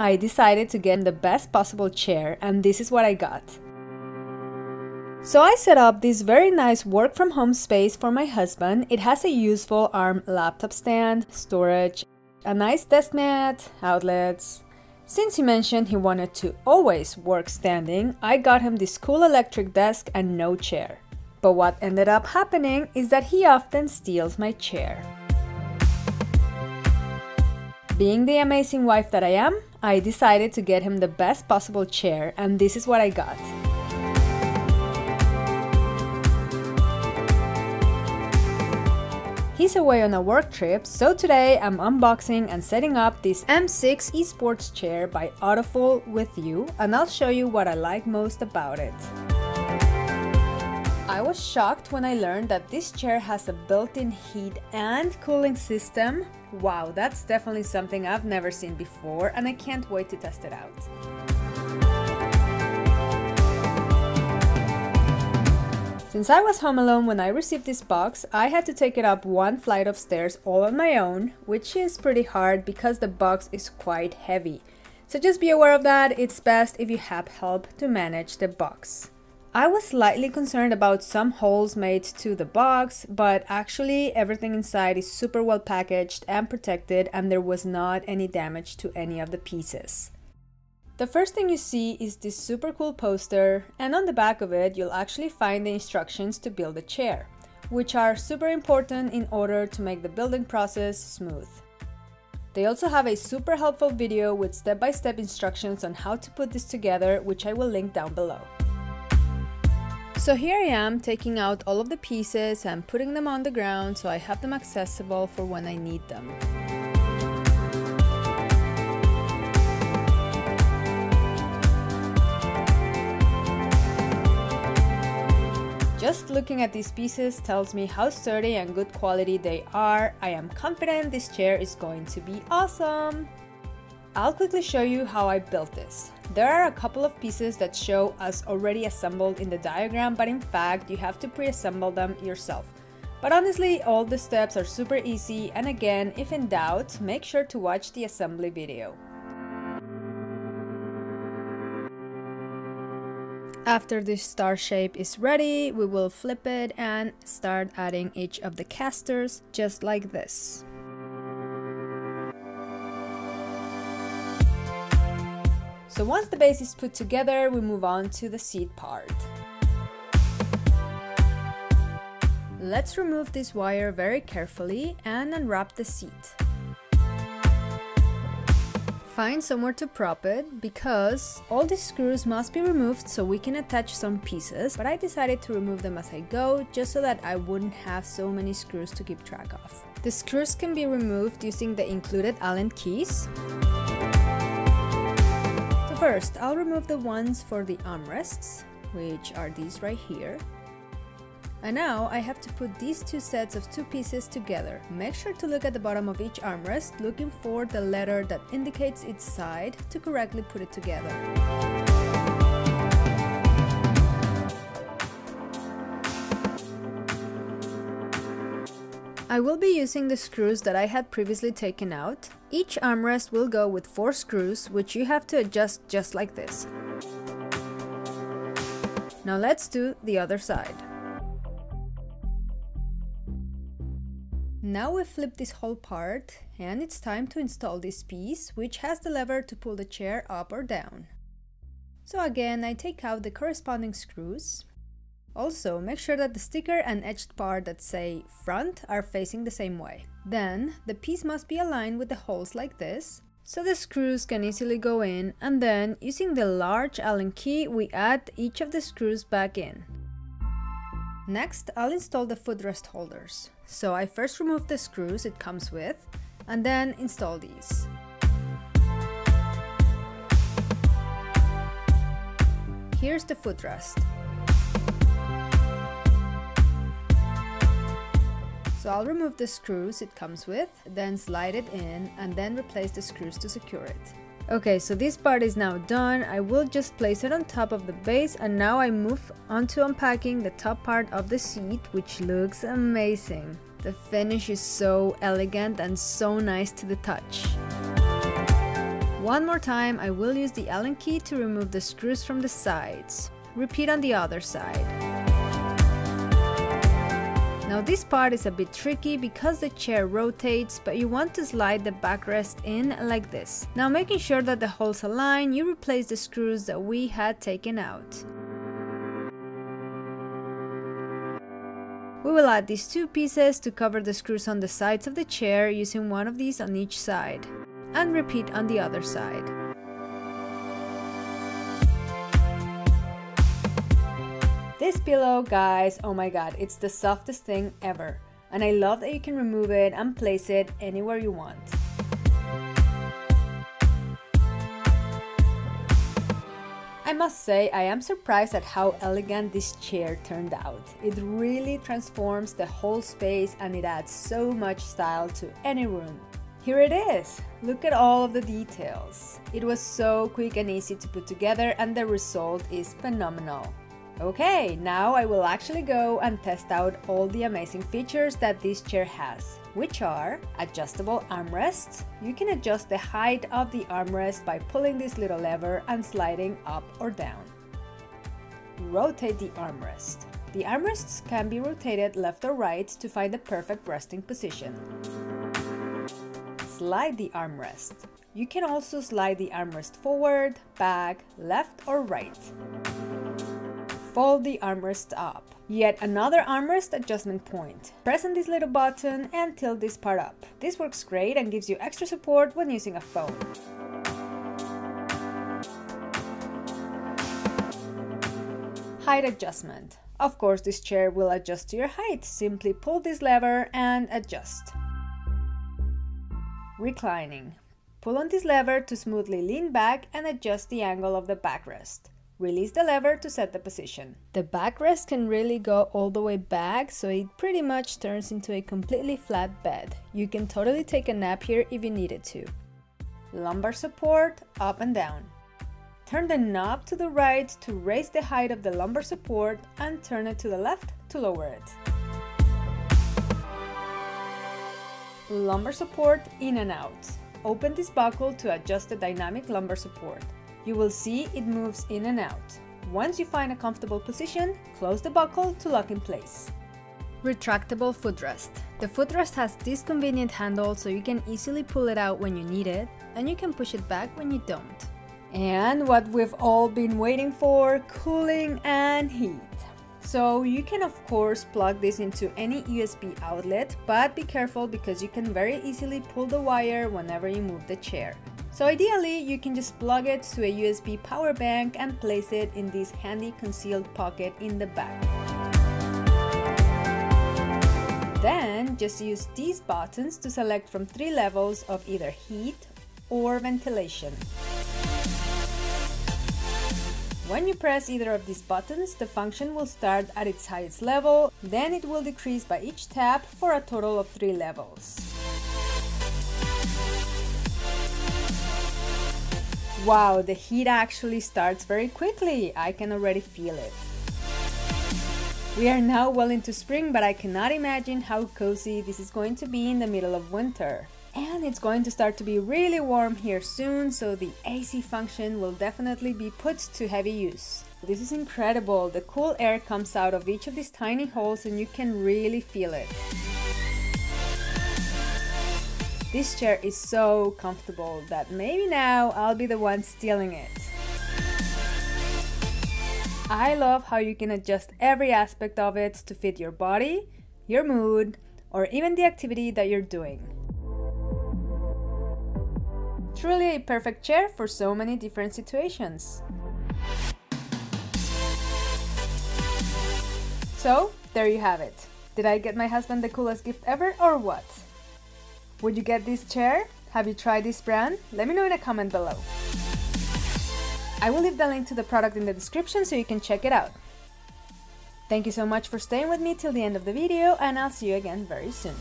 I decided to get the best possible chair, and this is what I got. So I set up this very nice work from home space for my husband. It has a useful arm laptop stand, storage, a nice desk mat, outlets. Since he mentioned he wanted to always work standing, I got him this cool electric desk and no chair. But what ended up happening is that he often steals my chair. Being the amazing wife that I am, I decided to get him the best possible chair, and this is what I got. He's away on a work trip, so today I'm unboxing and setting up this M6 eSports chair by Autoful with you, and I'll show you what I like most about it. I was shocked when I learned that this chair has a built-in heat and cooling system. Wow, that's definitely something I've never seen before, and I can't wait to test it out. Since I was home alone when I received this box, I had to take it up one flight of stairs all on my own, which is pretty hard because the box is quite heavy. So just be aware of that. It's best if you have help to manage the box. I was slightly concerned about some holes made to the box, but actually everything inside is super well packaged and protected, and there was not any damage to any of the pieces. The first thing you see is this super cool poster, and on the back of it you'll actually find the instructions to build a chair, which are super important in order to make the building process smooth. They also have a super helpful video with step-by-step instructions on how to put this together, which I will link down below. So here I am taking out all of the pieces and putting them on the ground so I have them accessible for when I need them. Just looking at these pieces tells me how sturdy and good quality they are. I am confident this chair is going to be awesome! I'll quickly show you how I built this. There are a couple of pieces that show us already assembled in the diagram, but in fact you have to pre-assemble them yourself. But honestly, all the steps are super easy, and again, if in doubt, make sure to watch the assembly video. After this star shape is ready, we will flip it and start adding each of the casters, just like this. So once the base is put together, we move on to the seat part. Let's remove this wire very carefully and unwrap the seat. Find somewhere to prop it, because all these screws must be removed so we can attach some pieces, but I decided to remove them as I go, just so that I wouldn't have so many screws to keep track of. The screws can be removed using the included Allen keys. So first, I'll remove the ones for the armrests, which are these right here. And now I have to put these two sets of two pieces together. Make sure to look at the bottom of each armrest, looking for the letter that indicates its side to correctly put it together. I will be using the screws that I had previously taken out. Each armrest will go with 4 screws, which you have to adjust just like this. Now let's do the other side. Now we've flipped this whole part, and it's time to install this piece, which has the lever to pull the chair up or down. So again, I take out the corresponding screws. Also, make sure that the sticker and edged part that say front are facing the same way. Then, the piece must be aligned with the holes like this, so the screws can easily go in, and then, using the large Allen key, we add each of the screws back in. Next, I'll install the footrest holders. So I first remove the screws it comes with, and then install these. Here's the footrest. So I'll remove the screws it comes with, then slide it in, and then replace the screws to secure it. Okay, so this part is now done. I will just place it on top of the base, and now I move on to unpacking the top part of the seat, which looks amazing. The finish is so elegant and so nice to the touch. One more time, I will use the Allen key to remove the screws from the sides. Repeat on the other side. Now this part is a bit tricky because the chair rotates, but you want to slide the backrest in like this. Now making sure that the holes align, you replace the screws that we had taken out. We will add these two pieces to cover the screws on the sides of the chair using one of these on each side. And repeat on the other side. This pillow, guys, oh my god, it's the softest thing ever. And I love that you can remove it and place it anywhere you want. I must say, I am surprised at how elegant this chair turned out. It really transforms the whole space and it adds so much style to any room. Here it is! Look at all of the details. It was so quick and easy to put together and the result is phenomenal. Okay, now I will actually go and test out all the amazing features that this chair has, which are adjustable armrests. You can adjust the height of the armrest by pulling this little lever and sliding up or down. Rotate the armrest. The armrests can be rotated left or right to find the perfect resting position. Slide the armrest. You can also slide the armrest forward, back, left or right. Fold the armrest up. Yet another armrest adjustment point. Press on this little button and tilt this part up. This works great and gives you extra support when using a phone. Height adjustment. Of course, this chair will adjust to your height. Simply pull this lever and adjust. Reclining. Pull on this lever to smoothly lean back and adjust the angle of the backrest. Release the lever to set the position. The backrest can really go all the way back, so it pretty much turns into a completely flat bed. You can totally take a nap here if you needed to. Lumbar support, up and down. Turn the knob to the right to raise the height of the lumbar support and turn it to the left to lower it. Lumbar support in and out. Open this buckle to adjust the dynamic lumbar support. You will see it moves in and out. Once you find a comfortable position, close the buckle to lock in place. Retractable footrest. The footrest has this convenient handle so you can easily pull it out when you need it, and you can push it back when you don't. And what we've all been waiting for, cooling and heat. So you can of course plug this into any USB outlet, but be careful because you can very easily pull the wire whenever you move the chair. So ideally, you can just plug it to a USB power bank and place it in this handy concealed pocket in the back. Then just use these buttons to select from 3 levels of either heat or ventilation. When you press either of these buttons, the function will start at its highest level, then it will decrease by each tap for a total of 3 levels. Wow, the heat actually starts very quickly. I can already feel it. We are now well into spring, but I cannot imagine how cozy this is going to be in the middle of winter. And it's going to start to be really warm here soon, so the AC function will definitely be put to heavy use. This is incredible. The cool air comes out of each of these tiny holes and you can really feel it. This chair is so comfortable that maybe now I'll be the one stealing it. I love how you can adjust every aspect of it to fit your body, your mood, or even the activity that you're doing. Truly a perfect chair for so many different situations. So, there you have it. Did I get my husband the coolest gift ever or what? Would you get this chair? Have you tried this brand? Let me know in a comment below. I will leave the link to the product in the description so you can check it out. Thank you so much for staying with me till the end of the video, and I'll see you again very soon.